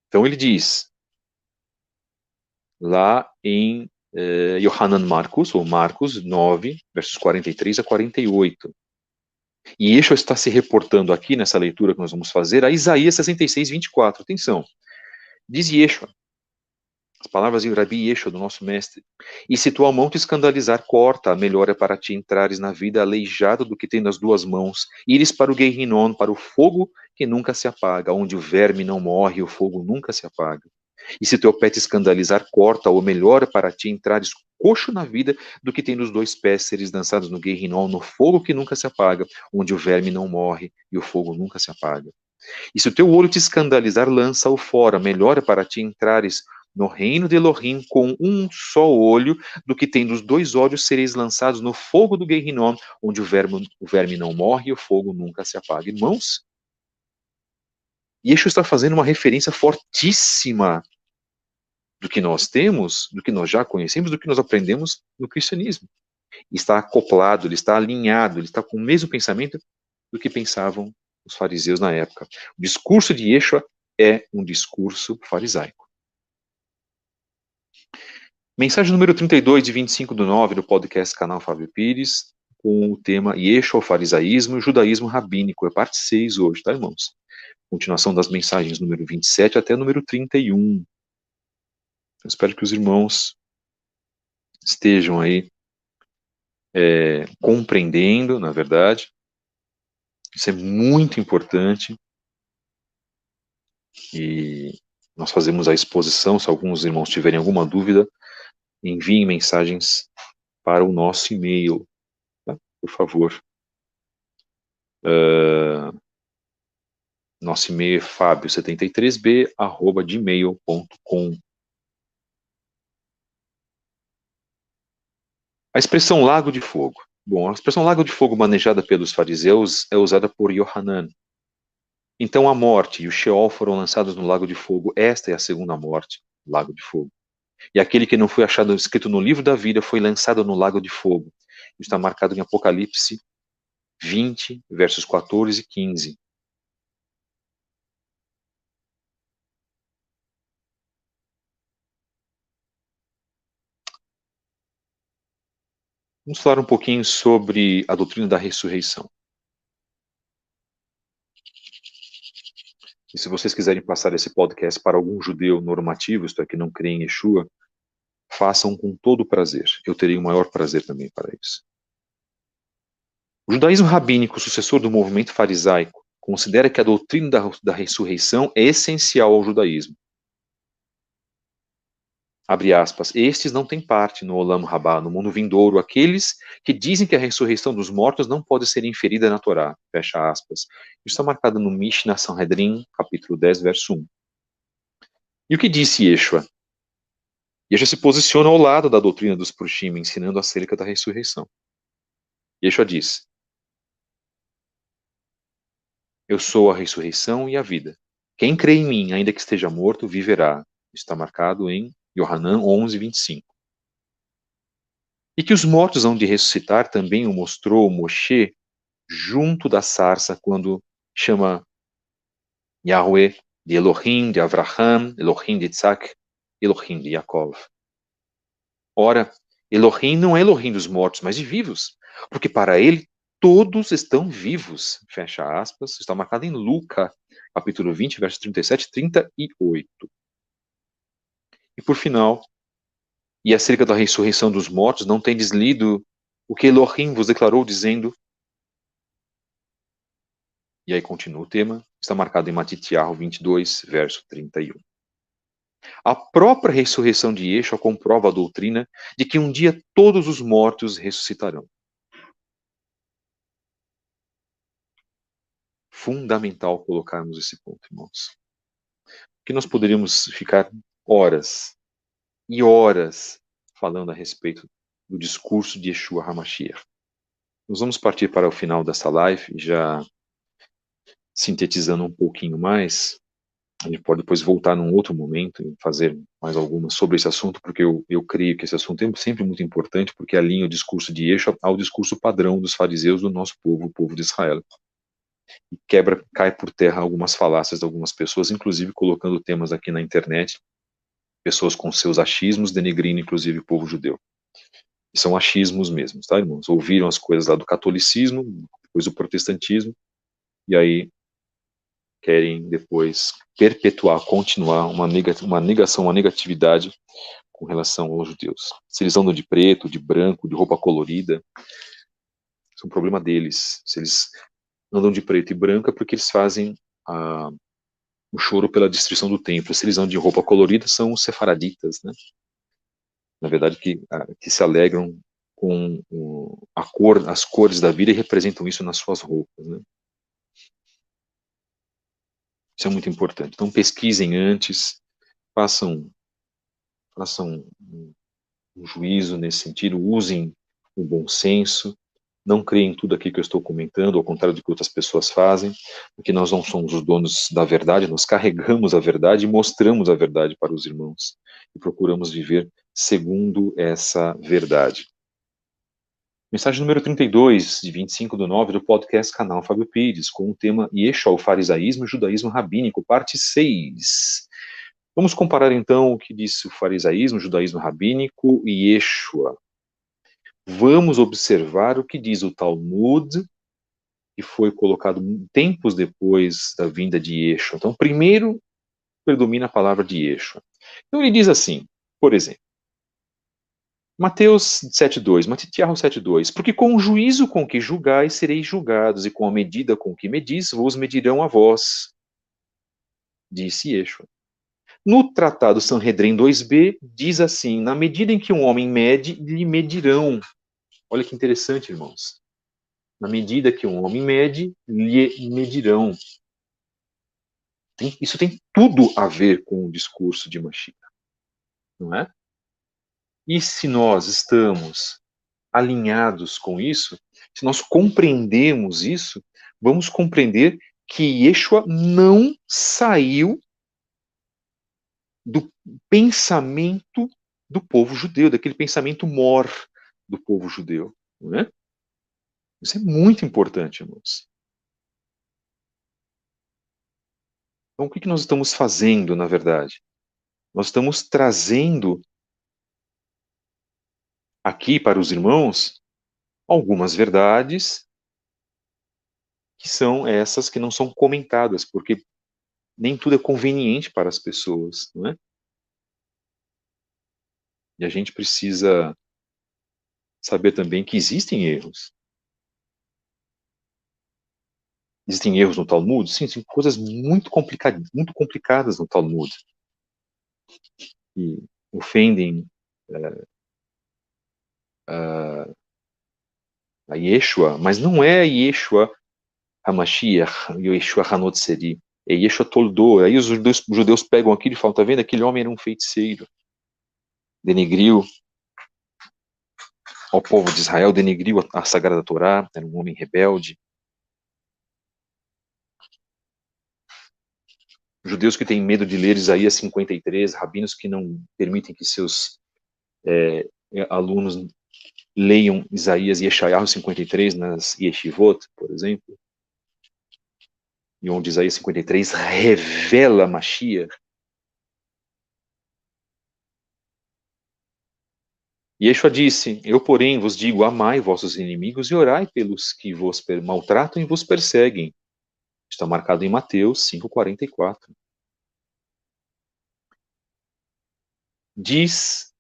Então ele diz, lá em Yohanan Marcos, ou Marcos 9, versos 43 a 48. E Yeshua está se reportando aqui, nessa leitura que nós vamos fazer, a Isaías 66, 24. Atenção. Diz Yeshua, as palavras de Rabi Yeshua, do nosso mestre. E se tua mão te escandalizar, corta, melhor é para ti entrares na vida aleijado do que tem nas duas mãos, ires para o Gehinnom, para o fogo que nunca se apaga, onde o verme não morre e o fogo nunca se apaga. E se teu pé te escandalizar, corta, ou melhor é para ti entrares coxo na vida do que tem nos dois pés seres dançados no Gehinnom, no fogo que nunca se apaga, onde o verme não morre e o fogo nunca se apaga. E se o teu olho te escandalizar, lança-o fora. Melhor é para ti entrares no reino de Elohim com um só olho, do que tendo os dois olhos sereis lançados no fogo do Gehinnom, onde o verme não morre e o fogo nunca se apaga. Irmãos, Yeshua está fazendo uma referência fortíssima do que nós temos, do que nós já conhecemos, do que nós aprendemos no cristianismo. Está acoplado, ele está alinhado, ele está com o mesmo pensamento do que pensavam os fariseus na época. O discurso de Yeshua é um discurso farisaico. Mensagem número 32, de 25/9, do podcast Canal Fábio Pires, com o tema Yeshua, o farisaísmo e o judaísmo rabínico. É parte 6 hoje, tá, irmãos? Continuação das mensagens número 27 até número 31. Eu espero que os irmãos estejam aí compreendendo, na verdade. Isso é muito importante. E nós fazemos a exposição. Se alguns irmãos tiverem alguma dúvida, enviem mensagens para o nosso e-mail, tá? Por favor. Nosso e-mail é fabio73b@gmail.com. A expressão lago de fogo. Bom, a expressão lago de fogo manejada pelos fariseus é usada por Yohanan. Então a morte e o Sheol foram lançados no lago de fogo. Esta é a segunda morte, lago de fogo. E aquele que não foi achado escrito no livro da vida foi lançado no lago de fogo. Isso está marcado em Apocalipse 20, versos 14 e 15. Vamos falar um pouquinho sobre a doutrina da ressurreição. E se vocês quiserem passar esse podcast para algum judeu normativo, isto é, que não crê em Yeshua, façam com todo prazer. Eu terei o maior prazer também para isso. O judaísmo rabínico, sucessor do movimento farisaico, considera que a doutrina da ressurreição é essencial ao judaísmo. Abre aspas, estes não têm parte no Olam Rabá, no mundo vindouro, aqueles que dizem que a ressurreição dos mortos não pode ser inferida na Torá, fecha aspas. Isso está marcado no Mishnah Sanhedrin, capítulo 10, verso 1. E o que disse Yeshua? Yeshua se posiciona ao lado da doutrina dos Prushim, ensinando acerca da ressurreição. Yeshua diz, eu sou a ressurreição e a vida. Quem crê em mim, ainda que esteja morto, viverá. Isso está marcado em Yohanan 11, 25. E que os mortos hão de ressuscitar também o mostrou Moshe junto da sarça, quando chama Yahweh de Elohim, de Avraham, Elohim de Isaac, Elohim de Yaakov. Ora, Elohim não é Elohim dos mortos, mas de vivos, porque para ele todos estão vivos. Fecha aspas, está marcado em Lucas, capítulo 20, versos 37 e 38. E por final, e acerca da ressurreição dos mortos, não tendes lido o que Elohim vos declarou, dizendo... E aí continua o tema, está marcado em Matitiahu 22, verso 31. A própria ressurreição de Yeshua comprova a doutrina de que um dia todos os mortos ressuscitarão. Fundamental colocarmos esse ponto, irmãos. Que nós poderíamos ficar horas e horas falando a respeito do discurso de Yeshua HaMashiach. Nós vamos partir para o final dessa live, já sintetizando um pouquinho mais. A gente pode depois voltar num outro momento e fazer mais algumas sobre esse assunto, porque eu creio que esse assunto é sempre muito importante, porque alinha o discurso de Yeshua ao discurso padrão dos fariseus do nosso povo, o povo de Israel. E quebra, cai por terra algumas falácias de algumas pessoas, inclusive colocando temas aqui na internet, pessoas com seus achismos, denegrindo inclusive o povo judeu. E são achismos mesmos, tá, irmãos? Ouviram as coisas lá do catolicismo, depois do protestantismo, e aí querem depois perpetuar, continuar uma negação, uma negatividade com relação aos judeus. Se eles andam de preto, de branco, de roupa colorida, isso é um problema deles. Se eles andam de preto e branco é porque eles fazem o choro pela destruição do templo. Se eles andam de roupa colorida, são os sefaraditas, né? Na verdade, que se alegram com as cores da vida e representam isso nas suas roupas, né? Isso é muito importante. Então, pesquisem antes, façam, façam um juízo nesse sentido, usem o bom senso, não creem em tudo aquilo que eu estou comentando, ao contrário do que outras pessoas fazem, porque nós não somos os donos da verdade, nós carregamos a verdade e mostramos a verdade para os irmãos e procuramos viver segundo essa verdade. Mensagem número 32, de 25/9, do podcast Canal Fábio Pires, com o tema Yeshua, o farisaísmo e o judaísmo rabínico, parte 6. Vamos comparar então o que disse o farisaísmo, o judaísmo rabínico e Yeshua. Vamos observar o que diz o Talmud, que foi colocado tempos depois da vinda de Yeshua. Então, primeiro predomina a palavra de Yeshua. Então ele diz assim, por exemplo, Mateus 7,2, Matitiarro 7,2, porque com o juízo com que julgais sereis julgados, e com a medida com que medis, vos medirão a vós, disse Yeshua. No Tratado Sanhedrin 2b, diz assim, na medida em que um homem mede, lhe medirão. Olha que interessante, irmãos. Na medida que um homem mede, lhe medirão. Isso tem tudo a ver com o discurso de Mashiach, não é? E se nós estamos alinhados com isso, se nós compreendemos isso, vamos compreender que Yeshua não saiu do pensamento do povo judeu, daquele pensamento mor do povo judeu, não é? Isso é muito importante, irmãos. Então, o que nós estamos fazendo, na verdade? Nós estamos trazendo aqui para os irmãos algumas verdades que são essas que não são comentadas, porque nem tudo é conveniente para as pessoas, não é? E a gente precisa saber também que existem erros. Existem erros no Talmud? Sim, tem coisas muito complicadas no Talmud, que ofendem a Yeshua, mas não é Yeshua HaMashiach, Yeshua Hanotseri, é Yeshua Toldor. Aí os judeus pegam aquilo e falam, tá vendo, aquele homem era um feiticeiro, denegriu ao povo de Israel, denegriu a Sagrada Torá, era um homem rebelde. Judeus que têm medo de ler Isaías 53, rabinos que não permitem que seus alunos leiam Isaías e Yeshayahu 53 nas yeshivot, por exemplo, e onde Isaías 53 revela Mashiach. Yeshua disse, eu, porém, vos digo, amai vossos inimigos e orai pelos que vos maltratam e vos perseguem. Está marcado em Mateus 5,44. Diz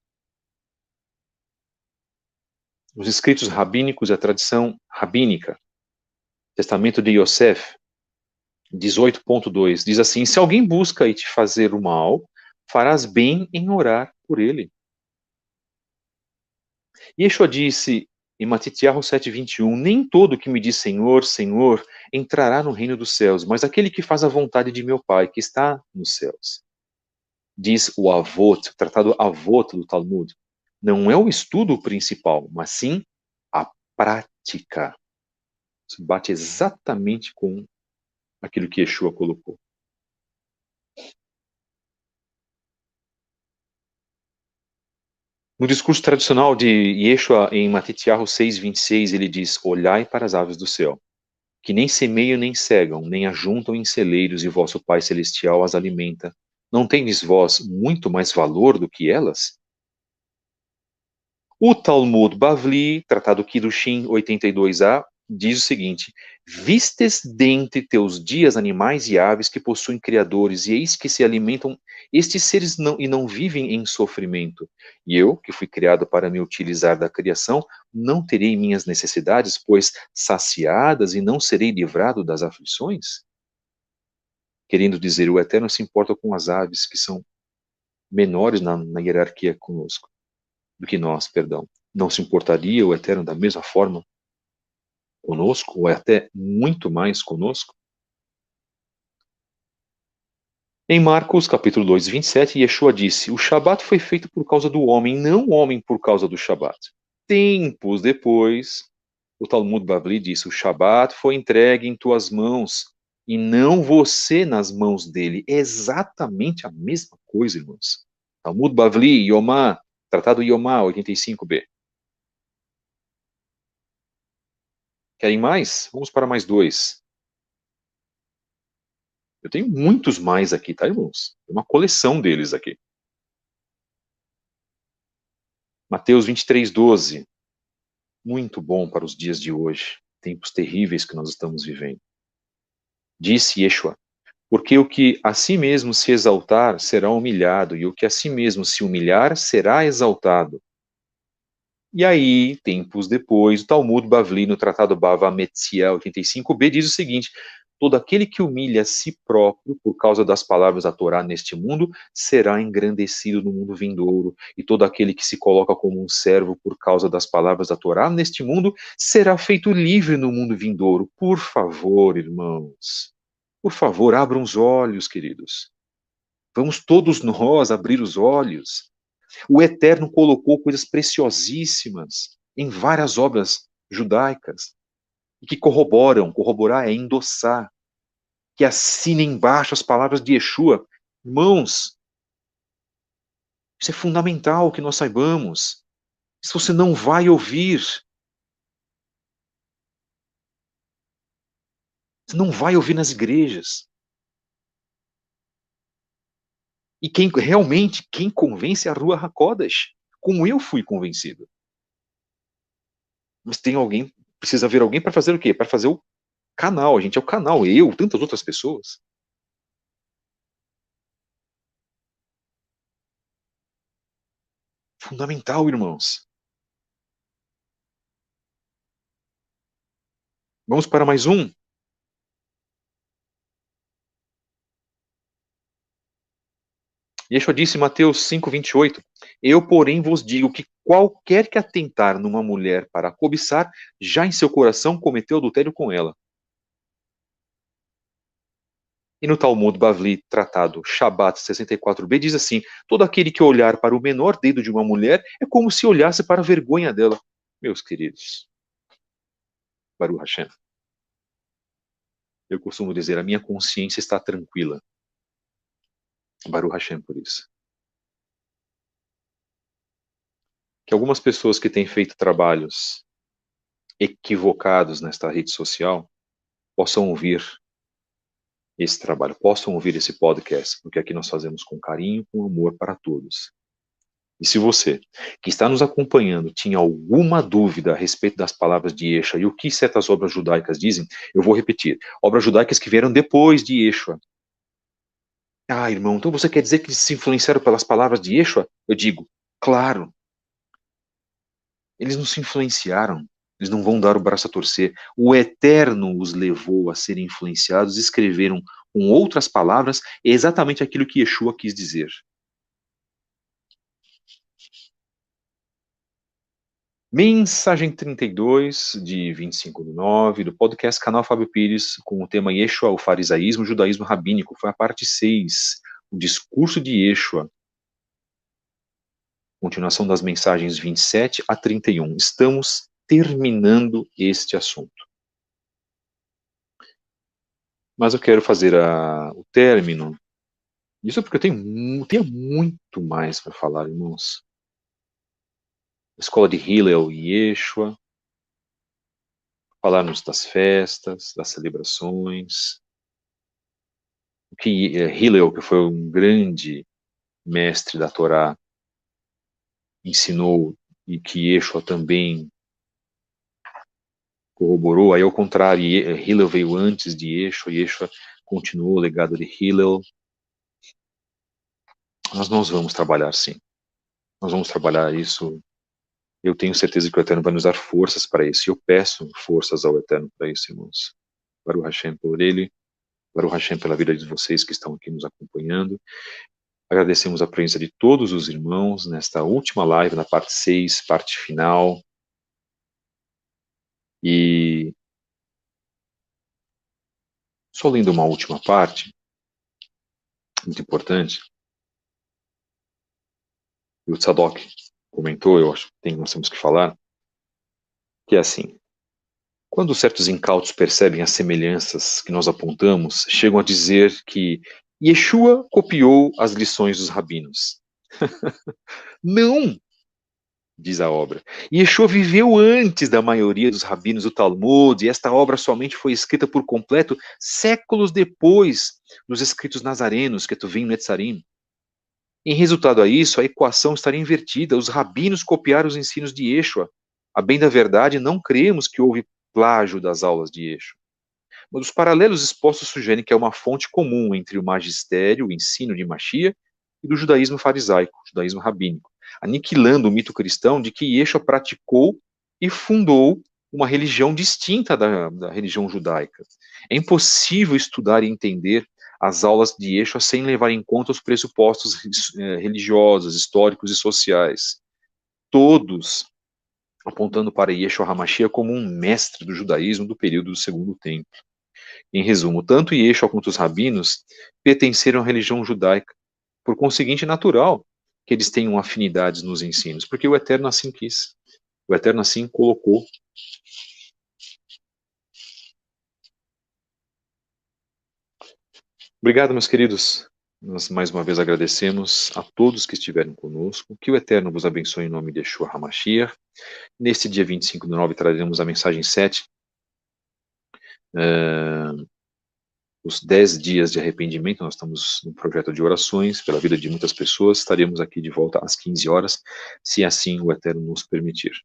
os escritos rabínicos e a tradição rabínica, Testamento de Yosef, 18,2, diz assim, se alguém busca e te fazer o mal, farás bem em orar por ele. Yeshua disse em Matitiahu 7,21, nem todo que me diz Senhor, Senhor, entrará no reino dos céus, mas aquele que faz a vontade de meu Pai, que está nos céus. Diz o Avot, o tratado Avot do Talmud. Não é o estudo principal, mas sim a prática. Isso bate exatamente com aquilo que Yeshua colocou. No discurso tradicional de Yeshua, em Matitiahu 6:26, ele diz: Olhai para as aves do céu, que nem semeiam nem cegam, nem ajuntam em celeiros, e vosso Pai Celestial as alimenta. Não tendes vós muito mais valor do que elas? O Talmud Bavli, Tratado Kiddushin 82a, diz o seguinte: Vistes dentre teus dias animais e aves que possuem criadores, e eis que se alimentam estes seres e não vivem em sofrimento. E eu, que fui criado para me utilizar da criação, não terei minhas necessidades, pois saciadas, e não serei livrado das aflições? Querendo dizer, o Eterno se importa com as aves que são menores na hierarquia conosco, do que nós, perdão. Não se importaria o Eterno da mesma forma conosco, ou até muito mais conosco? Em Marcos, capítulo 2, 27, Yeshua disse: O Shabat foi feito por causa do homem, não o homem por causa do Shabat. Tempos depois, o Talmud Bavli disse: O Shabat foi entregue em tuas mãos, e não você nas mãos dele. É exatamente a mesma coisa, irmãos. Talmud Bavli, Yomá, Tratado Yomá, 85b. Querem mais? Vamos para mais dois. Eu tenho muitos mais aqui, tá, irmãos? Tem uma coleção deles aqui. Mateus 23:12. Muito bom para os dias de hoje, tempos terríveis que nós estamos vivendo. Disse Yeshua: Porque o que a si mesmo se exaltar será humilhado, e o que a si mesmo se humilhar será exaltado. E aí, tempos depois, o Talmud Bavli, no Tratado Bava Metzia 85b, diz o seguinte: todo aquele que humilha a si próprio por causa das palavras da Torá neste mundo será engrandecido no mundo vindouro, e todo aquele que se coloca como um servo por causa das palavras da Torá neste mundo será feito livre no mundo vindouro. Por favor, irmãos, por favor, abram os olhos, queridos. Vamos todos nós abrir os olhos. O Eterno colocou coisas preciosíssimas em várias obras judaicas e que corroboram, corroborar é endossar, que assina embaixo as palavras de Yeshua. Irmãos, isso é fundamental que nós saibamos. Se você não vai ouvir, você não vai ouvir nas igrejas. E quem realmente, quem convence é a Rua Hakodesh, como eu fui convencido. Mas tem alguém, precisa haver alguém para fazer o quê? Para fazer o canal, a gente é o canal, eu, tantas outras pessoas. Fundamental, irmãos. Vamos para mais um. Yeshua disse em Mateus 5:28, Eu, porém, vos digo que qualquer que atentar numa mulher para a cobiçar, já em seu coração cometeu adultério com ela. E no Talmud Bavli, tratado Shabat 64b, diz assim, todo aquele que olhar para o menor dedo de uma mulher é como se olhasse para a vergonha dela. Meus queridos, Baruch Hashem, eu costumo dizer, a minha consciência está tranquila. Baruch Hashem por isso. Que algumas pessoas que têm feito trabalhos equivocados nesta rede social possam ouvir esse trabalho, possam ouvir esse podcast, porque aqui nós fazemos com carinho, com amor para todos. E se você, que está nos acompanhando, tinha alguma dúvida a respeito das palavras de Yeshua e o que certas obras judaicas dizem, eu vou repetir. Obras judaicas que vieram depois de Yeshua. Ah, irmão, então você quer dizer que eles se influenciaram pelas palavras de Yeshua? Eu digo, claro. Eles não se influenciaram. Eles não vão dar o braço a torcer. O Eterno os levou a serem influenciados, escreveram com outras palavras exatamente aquilo que Yeshua quis dizer. Mensagem 32, de 25/9, do podcast Canal Fábio Pires, com o tema Yeshua, o farisaísmo, o judaísmo rabínico. Foi a parte 6, o discurso de Yeshua. Continuação das mensagens 27 a 31. Estamos terminando este assunto. Mas eu quero fazer o término. Isso porque eu tenho muito mais para falar, irmãos. escola de Hillel e Yeshua, falarmos das festas, das celebrações, o que Hillel, que foi um grande mestre da Torá, ensinou e que Yeshua também corroborou. Aí, ao contrário, Hillel veio antes de Yeshua, Yeshua continuou o legado de Hillel. Nós vamos trabalhar, sim. Nós vamos trabalhar isso. Eu tenho certeza que o Eterno vai nos dar forças para isso. E eu peço forças ao Eterno para isso, irmãos. Baruch Hashem por ele, Baruch Hashem pela vida de vocês que estão aqui nos acompanhando. Agradecemos a presença de todos os irmãos nesta última live, na parte 6, parte final. E só lendo uma última parte, muito importante, e o Tzadok comentou, eu acho que nós temos que falar, que é assim: quando certos incautos percebem as semelhanças que nós apontamos, chegam a dizer que Yeshua copiou as lições dos rabinos. Não, diz a obra. Yeshua viveu antes da maioria dos rabinos do Talmud, e esta obra somente foi escrita por completo séculos depois dos escritos nazarenos, que tu vem no Netzarim. Em resultado a isso, a equação estaria invertida. Os rabinos copiaram os ensinos de Yeshua. A bem da verdade, não cremos que houve plágio das aulas de Yeshua. Mas os paralelos expostos sugerem que é uma fonte comum entre o magistério, o ensino de Mashiach, e do judaísmo farisaico, judaísmo rabínico, aniquilando o mito cristão de que Yeshua praticou e fundou uma religião distinta da religião judaica. É impossível estudar e entender as aulas de Yeshua sem levar em conta os pressupostos religiosos, históricos e sociais. Todos apontando para Yeshua HaMashiach como um mestre do judaísmo do período do Segundo Templo. Em resumo, tanto Yeshua quanto os rabinos pertenceram à religião judaica. Por conseguinte, é natural que eles tenham afinidades nos ensinos, porque o Eterno assim quis. O Eterno assim colocou. Obrigado, meus queridos. Nós mais uma vez agradecemos a todos que estiveram conosco. Que o Eterno vos abençoe em nome de Yeshua HaMashiach. Neste dia 25/9 traremos a mensagem 7. Os 10 dias de arrependimento. Nós estamos no projeto de orações pela vida de muitas pessoas. Estaremos aqui de volta às 15 horas, se assim o Eterno nos permitir.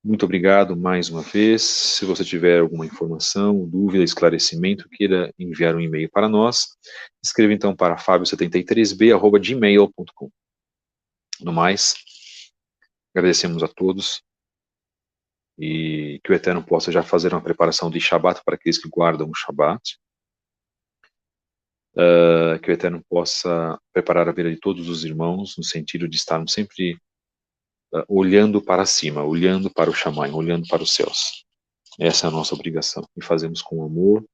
Muito obrigado mais uma vez. Se você tiver alguma informação, dúvida, esclarecimento, queira enviar um e-mail para nós, escreva então para fabio73b@gmail.com. No mais, agradecemos a todos e que o Eterno possa já fazer uma preparação de Shabat para aqueles que guardam o Shabat. Que o Eterno possa preparar a vida de todos os irmãos no sentido de estarmos sempre olhando para cima, olhando para o Shamayim, olhando para os céus. Essa é a nossa obrigação. E fazemos com amor,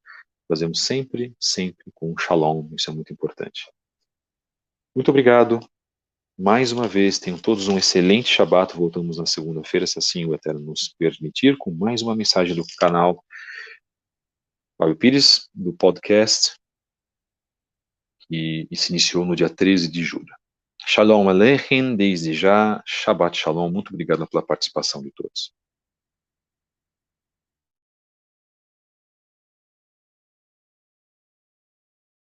fazemos sempre, sempre com Shalom. Isso é muito importante. Muito obrigado. Mais uma vez, tenham todos um excelente Shabat. Voltamos na segunda-feira, se assim o Eterno nos permitir, com mais uma mensagem do canal Fábio Pires, do podcast, que se iniciou no dia 13 de julho. Shalom Aleichem, desde já, Shabbat Shalom. Muito obrigado pela participação de todos.